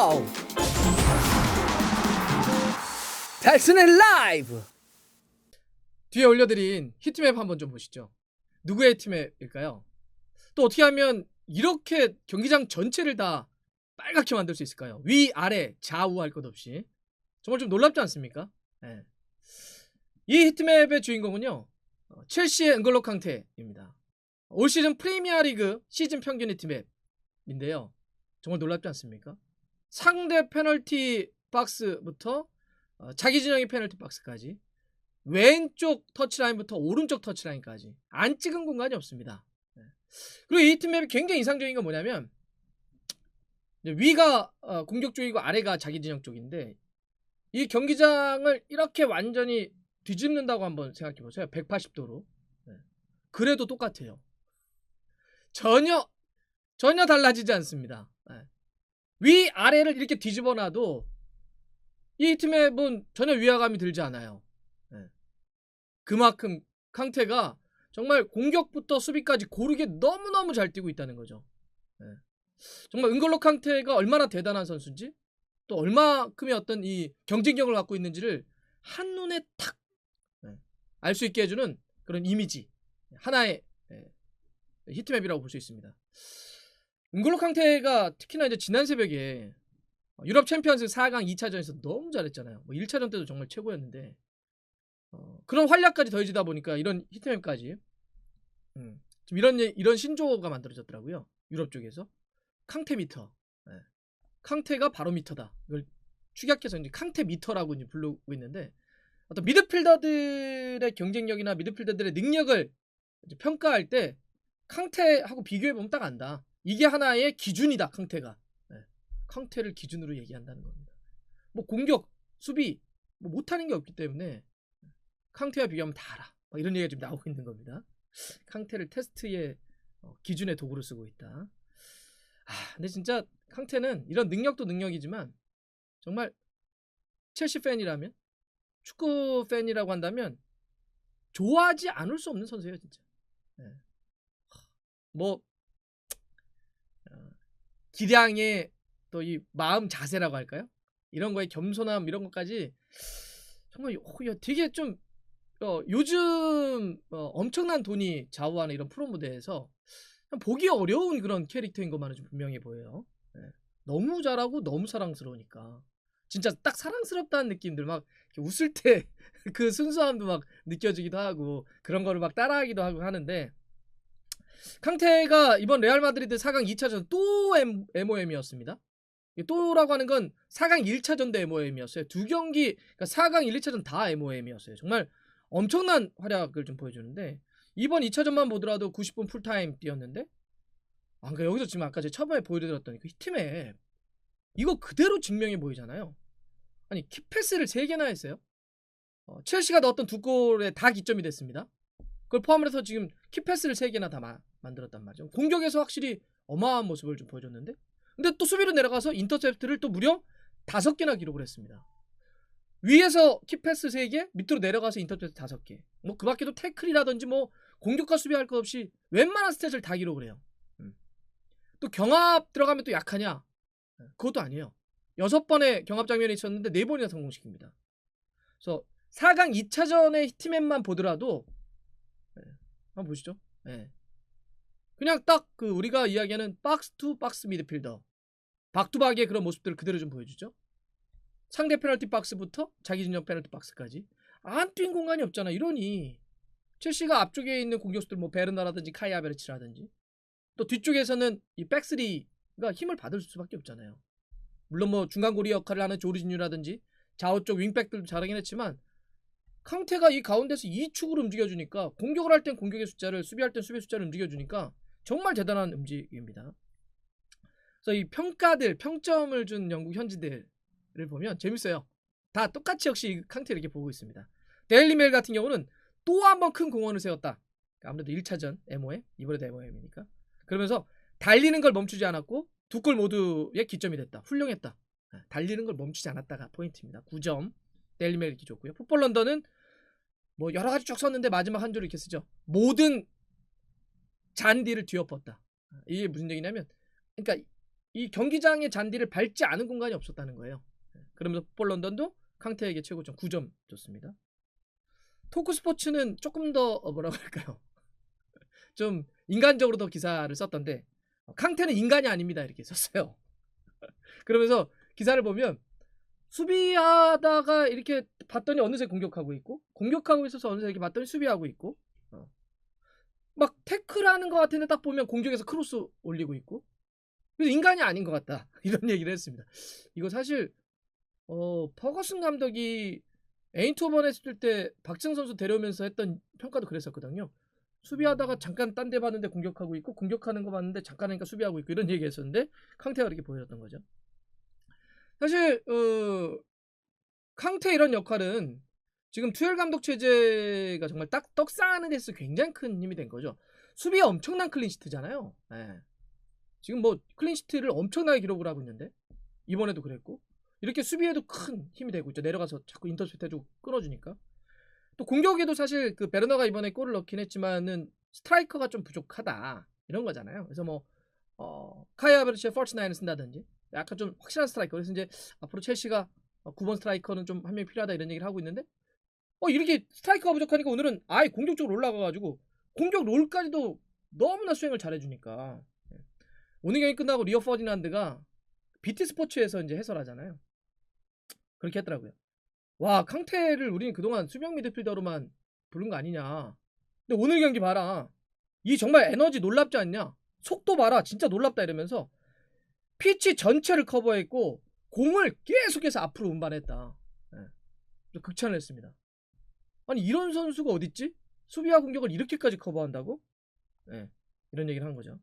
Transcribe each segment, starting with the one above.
쇼! 달순의 라이브! 뒤에 올려드린 히트맵 한번 좀 보시죠. 누구의 히트맵일까요? 또 어떻게 하면 이렇게 경기장 전체를 다 빨갛게 만들 수 있을까요? 위, 아래, 좌우 할 것 없이. 정말 좀 놀랍지 않습니까? 네. 이 히트맵의 주인공은요, 첼시의 은골로 캉테입니다. 올 시즌 프리미어리그 시즌 평균 히트맵인데요. 정말 놀랍지 않습니까? 상대 페널티 박스부터 자기 진영의 페널티 박스까지, 왼쪽 터치라인부터 오른쪽 터치라인까지 안 찍은 공간이 없습니다. 그리고 이 히트맵이 굉장히 인상적인 건 뭐냐면, 위가 공격 쪽이고 아래가 자기 진영 쪽인데, 이 경기장을 이렇게 완전히 뒤집는다고 한번 생각해 보세요. 180도로. 그래도 똑같아요. 전혀 달라지지 않습니다. 위 아래를 이렇게 뒤집어 놔도 이 히트맵은 전혀 위화감이 들지 않아요. 그만큼 캉테가 정말 공격부터 수비까지 고르게 너무너무 잘 뛰고 있다는 거죠. 정말 은골로 캉테가 얼마나 대단한 선수인지, 또 얼마큼의 어떤 이 경쟁력을 갖고 있는지를 한눈에 탁 알 수 있게 해주는 그런 이미지, 하나의 히트맵이라고 볼 수 있습니다. 은골로 캉테가 특히나 이제 지난 새벽에 유럽 챔피언스 4강 2차전에서 너무 잘했잖아요. 뭐 1차전 때도 정말 최고였는데, 그런 활약까지 더해지다 보니까 이런 히트맵까지 좀 이런 신조어가 만들어졌더라고요. 유럽 쪽에서 캉테 미터. 캉테가 바로 미터다. 이걸 축약해서 이제 캉테 미터라고 이제 부르고 있는데, 어떤 미드필더들의 경쟁력이나 미드필더들의 능력을 이제 평가할 때 캉테하고 비교해보면 딱 안다. 이게 하나의 기준이다, 캉테가. 캉테를 기준으로 얘기한다는 겁니다. 뭐 공격, 수비 뭐 못하는 게 없기 때문에 캉테와 비교하면 다 알아. 이런 얘기가 좀 나오고 있는 겁니다. 캉테를 테스트의 기준의 도구로 쓰고 있다. 근데 진짜 캉테는 이런 능력도 능력이지만, 정말 첼시 팬이라면, 축구 팬이라고 한다면 좋아하지 않을 수 없는 선수예요, 진짜. 뭐 기량의 또 이 마음 자세라고 할까요? 이런 거에 겸손함, 이런 것까지 정말 되게 좀 요즘 엄청난 돈이 좌우하는 이런 프로 무대에서 보기 어려운 그런 캐릭터인 것만은 좀 분명해 보여요. 너무 잘하고 너무 사랑스러우니까 진짜 딱 사랑스럽다는 느낌들, 막 웃을 때 그 순수함도 막 느껴지기도 하고, 그런 거를 막 따라하기도 하고 하는데, 캉테가 이번 레알 마드리드 4강 2차전 또 MOM이었습니다. 또라고 하는 건 4강 1차전도 MOM이었어요. 두 경기, 그러니까 4강 1, 2차전 다 MOM이었어요. 정말 엄청난 활약을 좀 보여주는데, 이번 2차전만 보더라도 90분 풀타임 뛰었는데, 그러니까 여기서 지금 아까 제가 처음에 보여드렸던 그 히트맵, 이거 그대로 증명해 보이잖아요. 아니, 키패스를 3개나 했어요. 첼시가 넣었던 2골에 다 기점이 됐습니다. 그걸 포함해서 지금 키패스를 3개나 다 만들었단 말이죠. 공격에서 확실히 어마어마한 모습을 좀 보여줬는데, 근데 또 수비로 내려가서 인터셉트를 또 무려 5개나 기록을 했습니다. 위에서 키패스 3개, 밑으로 내려가서 인터셉트 5개. 뭐 그 밖에도 태클이라든지 뭐 공격과 수비할 것 없이 웬만한 스탯을 다 기록을 해요. 또 경합 들어가면 또 약하냐? 그것도 아니에요. 6번의 경합 장면이 있었는데 4번이나 성공시킵니다. 그래서 4강 2차전의 히트맵만 보더라도 한번 보시죠. 그냥 딱 그 우리가 이야기하는 박스 투 박스 미드필더, 박투박의 그런 모습들을 그대로 좀 보여주죠. 상대 페널티 박스부터 자기 진영 페널티 박스까지 안 뛴 공간이 없잖아. 이러니 첼시가 앞쪽에 있는 공격수들, 뭐 베르나라든지 카이 하베르츠라든지, 또 뒤쪽에서는 이 백스리가 힘을 받을 수밖에 없잖아요. 물론 뭐 중간고리 역할을 하는 조르지뉴라든지 좌우 쪽 윙백들도 잘하긴 했지만, 캉테가 이 가운데서 2축으로 움직여주니까, 공격을 할 땐 공격의 숫자를, 수비할 땐 수비의 숫자를 움직여주니까 정말 대단한 움직임입니다. 그래서 이 평점을 준 영국 현지들을 보면 재밌어요. 다 똑같이 역시 캉테 이렇게 보고 있습니다. 데일리메일 같은 경우는 또 한 번 큰 공헌을 세웠다. 아무래도 1차전 MOM, 이번에도 MOM이니까. 그러면서 달리는 걸 멈추지 않았고 2골 모두의 기점이 됐다. 훌륭했다. 달리는 걸 멈추지 않았다가 포인트입니다. 9점. 데일리메일 이렇게 줬고요. 풋볼 런던은 뭐 여러 가지 쭉 썼는데 마지막 한 줄을 이렇게 쓰죠. 모든 잔디를 뒤엎었다. 이게 무슨 얘기냐면, 그러니까 이 경기장의 잔디를 밟지 않은 공간이 없었다는 거예요. 그러면서 풋볼 런던도 캉테에게 최고점 9점 줬습니다. 토크 스포츠는 조금 더 뭐라고 할까요? 좀 인간적으로 더 기사를 썼던데 캉테는 인간이 아닙니다 이렇게 썼어요. 그러면서 기사를 보면 수비하다가 이렇게 봤더니 어느새 공격하고 있고 공격하고 있어서 어느새 이렇게 봤더니 수비하고 있고 막 태클하는 것 같은데 딱 보면 공격에서 크로스 올리고 있고 그래서 인간이 아닌 것 같다 이런 얘기를 했습니다. 이거 사실 퍼거슨 감독이 에인트호번 했을 때 박지성 선수 데려오면서 했던 평가도 그랬었거든요. 수비하다가 잠깐 딴 데 봤는데 공격하고 있고 공격하는 거 봤는데 잠깐 하니까 수비하고 있고 이런 얘기 했었는데 캉테가 그렇게 보여줬던 거죠. 사실 캉테 이런 역할은 지금 투엘 감독 체제가 정말 딱 떡상하는 데서 굉장히 큰 힘이 된 거죠. 수비에 엄청난 클린시트잖아요. 네. 지금 뭐 클린시트를 엄청나게 기록을 하고 있는데 이번에도 그랬고 이렇게 수비에도 큰 힘이 되고 있죠. 내려가서 자꾸 인터셉트 해주고 끊어주니까. 또 공격에도 사실 그 베르너가 이번에 골을 넣긴 했지만은 스트라이커가 좀 부족하다 이런 거잖아요. 그래서 뭐 카이 하베르츠의 펄츠나인을 쓴다든지 약간 좀 확실한 스트라이커. 그래서 이제 앞으로 첼시가 9번 스트라이커는 좀 한 명 필요하다 이런 얘기를 하고 있는데 이렇게 스트라이커가 부족하니까 오늘은 아예 공격적으로 올라가가지고 공격 롤까지도 너무나 수행을 잘해주니까 오늘 경기 끝나고 리오 퍼디난드가 BT 스포츠에서 이제 해설하잖아요. 그렇게 했더라고요. 와 캉테를 우리는 그동안 수비형 미드필더로만 부른 거 아니냐. 근데 오늘 경기 봐라. 이 정말 에너지 놀랍지 않냐. 속도 봐라 진짜 놀랍다 이러면서 피치 전체를 커버했고 공을 계속해서 앞으로 운반했다. 극찬을 했습니다. 아니 이런 선수가 어딨지? 수비와 공격을 이렇게까지 커버한다고? 이런 얘기를 한 거죠.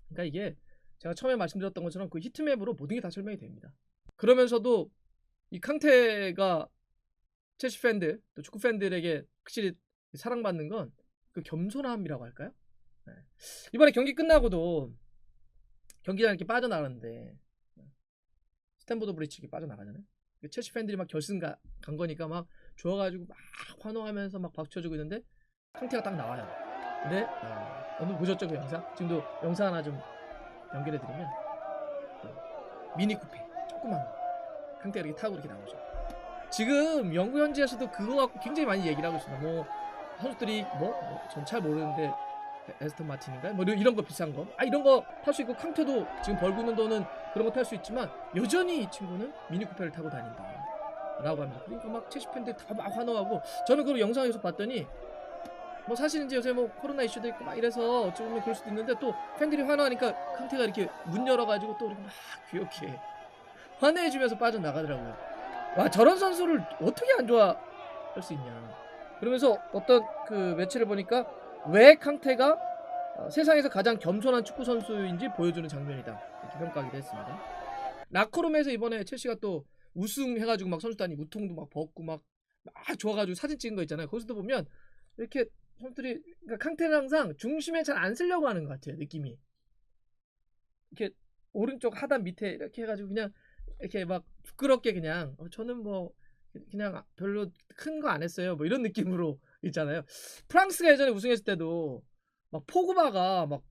그러니까 이게 제가 처음에 말씀드렸던 것처럼 그 히트맵으로 모든 게 다 설명이 됩니다. 그러면서도 이 캉테가 첼시 팬들 또 축구 팬들에게 확실히 사랑받는 건 그 겸손함이라고 할까요? 이번에 경기 끝나고도 경기장 이렇게 빠져나가는데 스탠포드 브리지 이렇게 빠져나가잖아요. 첼시 팬들이 막 결승 간 거니까 막 좋아가지고 막 환호하면서 막 박수쳐주고 있는데 캉테가 딱 나와요. 근데 오늘 보셨죠 그 영상? 지금도 영상 하나 좀 연결해드리면 미니 쿠페 조그만 거 캉테가 이렇게 타고 이렇게 나오죠. 지금 영국 현지에서도 그거 갖고 굉장히 많이 얘기를 하고 있습니다. 뭐 선수들이 전 잘 모르는데 에스턴 마틴인가? 뭐 이런 거 비싼 거. 이런 거 탈 수 있고 캉테도 지금 벌고 있는 돈은 그런 거 탈 수 있지만 여전히 이 친구는 미니쿠페를 타고 다닌다. 라고 합니다. 그러니까 막 첼시 팬들 다 막 환호하고 저는 그걸 영상에서 봤더니 뭐 사실 이제 요새 뭐 코로나 이슈도 있고 막 이래서 어찌 보면 그럴 수도 있는데 또 팬들이 환호하니까 캉테가 이렇게 문 열어가지고 또 이렇게 막 귀엽게 환호해주면서 빠져나가더라고요. 와 저런 선수를 어떻게 안 좋아할 수 있냐. 그러면서 어떤 그 매체를 보니까 왜 캉테가 세상에서 가장 겸손한 축구 선수인지 보여주는 장면이다 이렇게 평가하기도 했습니다. 라커룸에서 이번에 첼시가 또 우승해가지고 막 선수단이 우통도 막 벗고 막 좋아가지고 사진 찍은 거 있잖아요. 거기서도 보면 이렇게 선수들이 그러니까 캉테는 항상 중심에 잘 안 쓰려고 하는 것 같아요. 느낌이 이렇게 오른쪽 하단 밑에 이렇게 해가지고 그냥 이렇게 막 부끄럽게 그냥 저는 뭐 그냥 별로 큰 거 안 했어요 뭐 이런 느낌으로 있잖아요. 프랑스가 예전에 우승했을 때도 막 포그바가 막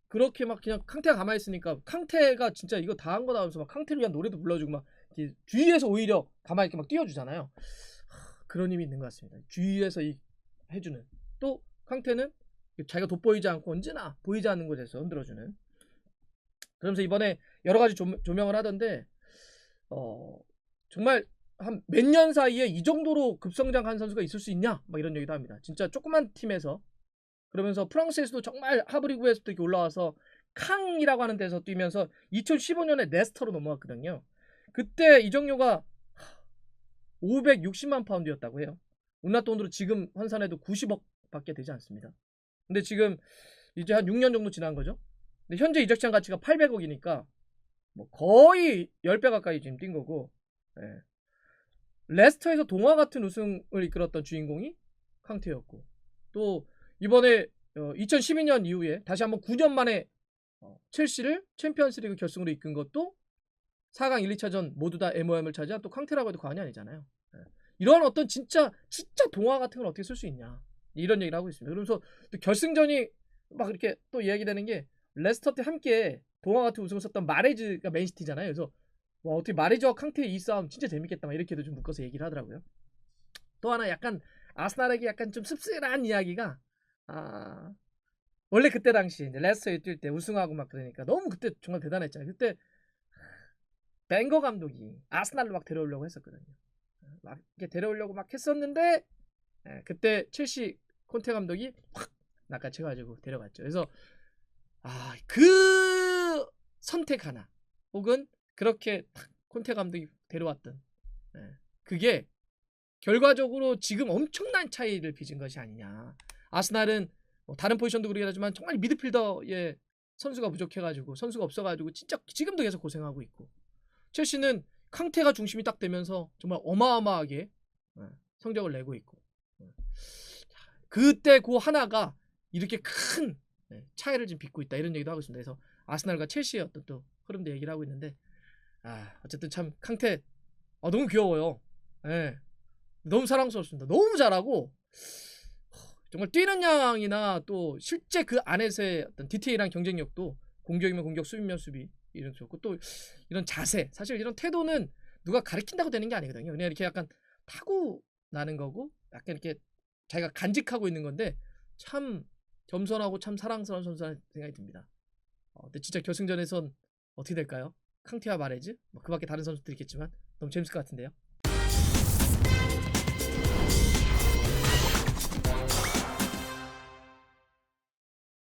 그렇게 막 그냥 캉테가 가만히 있으니까 캉테가 진짜 이거 다 한 거다 하면서 막 캉테를 위한 노래도 불러주고 막 주위에서 오히려 가만히 이렇게 막 띄워주잖아요. 그런 힘이 있는 것 같습니다. 주위에서 해주는 또 캉테는 자기가 돋보이지 않고 언제나 보이지 않는 곳에서 흔들어주는. 그러면서 이번에 여러 가지 조명을 하던데 정말 한 몇 년 사이에 이 정도로 급성장한 선수가 있을 수 있냐 막 이런 얘기도 합니다. 진짜 조그만 팀에서 그러면서 프랑스에서도 정말 하브리그에서도 이렇게 올라와서 캉이라고 하는 데서 뛰면서 2015년에 네스터로 넘어갔거든요. 그때 이정료가 560만 파운드였다고 해요. 우리나라 돈으로 지금 환산해도 90억 밖에 되지 않습니다. 근데 지금 이제 한 6년 정도 지난 거죠. 근데 현재 이적 시장 가치가 800억이니까 뭐 거의 10배 가까이 지금 뛴 거고. 레스터에서 동화 같은 우승을 이끌었던 주인공이 캉테였고 또 이번에 2012년 이후에 다시 한번 9년 만에 첼시를 챔피언스리그 결승으로 이끈 것도 4강 1, 2차전 모두 다 MOM을 차지한 또 캉테라고 해도 과언이 아니잖아요. 이런 어떤 진짜 동화 같은 걸 어떻게 쓸 수 있냐 이런 얘기를 하고 있습니다. 그러면서 또 결승전이 막 이렇게 또 이야기되는 게 레스터 때 함께 동화 같은 우승을 썼던 마레즈가 맨시티잖아요. 그래서 와, 어떻게 마레즈와 캉테의 이 싸움 진짜 재밌겠다 막 이렇게도 좀 묶어서 얘기를 하더라고요. 또 하나 약간 아스날에게 약간 좀 씁쓸한 이야기가 원래 그때 당시 이제 레스터에 뛸 때 우승하고 막 그러니까 너무 그때 정말 대단했잖아요. 그때 벵거 감독이 아스날로 막 데려오려고 했었거든요. 막 이렇게 데려오려고 막 했었는데 그때 첼시 콘테 감독이 확 낚아채가지고 데려갔죠. 그래서 그 선택 하나 혹은 그렇게 탁 콘테 감독이 데려왔던 그게 결과적으로 지금 엄청난 차이를 빚은 것이 아니냐. 아스날은 뭐 다른 포지션도 그러긴 하지만 정말 미드필더의 선수가 부족해가지고 선수가 없어가지고 진짜 지금도 계속 고생하고 있고 첼시는 캉테가 중심이 딱 되면서 정말 어마어마하게 성적을 내고 있고 그때 그 하나가 이렇게 큰 차이를 좀 빚고 있다 이런 얘기도 하고 있습니다. 그래서 아스날과 첼시의 어떤 또 흐름도 얘기를 하고 있는데 어쨌든 참 캉테 너무 귀여워요. 예. 너무 사랑스럽습니다. 너무 잘하고 정말 뛰는 양이나 또 실제 그 안에서의 어떤 디테일한 경쟁력도 공격이면 공격, 수비면 수비 이런 좋고 또 이런 자세 사실 이런 태도는 누가 가르친다고 되는 게 아니거든요. 그냥 이렇게 약간 타고 나는 거고 약간 이렇게 자기가 간직하고 있는 건데 참 겸손하고 참 사랑스러운 선수라는 생각이 듭니다. 근데 진짜 결승전에선 어떻게 될까요? 캉테와 마레즈? 뭐 그밖에 다른 선수들이 있겠지만 너무 재밌을 것 같은데요.